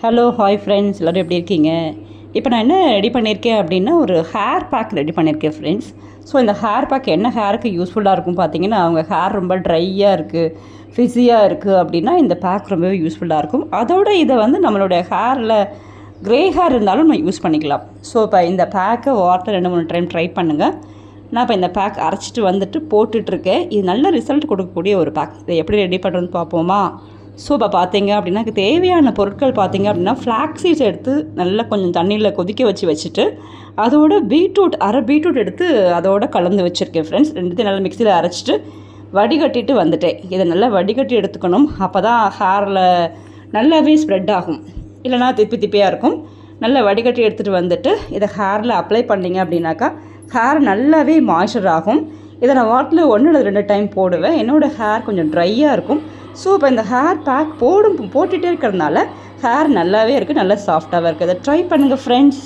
Hello hi friends, எல்லோரும் எப்படி இருக்கீங்க? இப்போ நான் என்ன ரெடி பண்ணியிருக்கேன் அப்படின்னா, ஒரு ஹேர் பேக் ரெடி பண்ணியிருக்கேன் ஃப்ரெண்ட்ஸ். ஸோ இந்த ஹேர் பேக் என்ன ஹேருக்கு யூஸ்ஃபுல்லாக இருக்கும் பார்த்தீங்கன்னா, அவங்க ஹேர் ரொம்ப ட்ரையாக இருக்குது, ஃபிஸியாக இருக்குது அப்படின்னா இந்த பேக் ரொம்பவே யூஸ்ஃபுல்லாக இருக்கும். அதோட இதை வந்து நம்மளுடைய ஹேரில் க்ரே ஹேர் இருந்தாலும் நம்ம யூஸ் பண்ணிக்கலாம். ஸோ இப்போ இந்த பேக்கை வாட்டர் 2-3 டைம் ட்ரை பண்ணுங்கள். நான் இப்போ இந்த பேக் அரைச்சிட்டு வந்துட்டு போட்டுட்ருக்கேன். இது நல்ல ரிசல்ட் கொடுக்கக்கூடிய ஒரு பேக். இதை எப்படி ரெடி பண்ணுறதுன்னு பார்ப்போமா? ஸோ இப்போ பார்த்தீங்க அப்படின்னா தேவையான பொருட்கள் பார்த்தீங்க அப்படின்னா ஃப்ளாக்ஸ் சீட்ஸ் எடுத்து நல்லா கொஞ்சம் தண்ணியில் கொதிக்க வச்சுட்டு அதோட அரை பீட்ரூட் எடுத்து அதோட கலந்து வச்சுருக்கேன் ஃப்ரெண்ட்ஸ். ரெண்டுத்தையும் நல்லா மிக்சியில் அரைச்சிட்டு வடிகட்டிட்டு வந்துட்டேன். இதை நல்லா வடிகட்டி எடுத்துக்கணும். அப்போ தான் ஹேரில் நல்லாவே ஸ்ப்ரெட் ஆகும், இல்லைனா திப்பியாக இருக்கும். நல்லா வடிகட்டி எடுத்துகிட்டு வந்துட்டு இதை ஹேரில் அப்ளை பண்ணிங்க அப்படின்னாக்கா ஹேர் நல்லாவே மாய்ஸ்சர் ஆகும். இதை நான் வாரத்தில் 1 அல்லது 2 டைம் போடுவேன். என்னோடய ஹேர் கொஞ்சம் ட்ரையாக இருக்கும். ஸோ இப்போ இந்த ஹேர் பேக் போட்டுகிட்டே இருக்கிறதுனால ஹேர் நல்லாவே இருக்குது, நல்லா சாஃப்டாகவே இருக்குது. அதை ட்ரை பண்ணுங்கள் ஃப்ரெண்ட்ஸ்.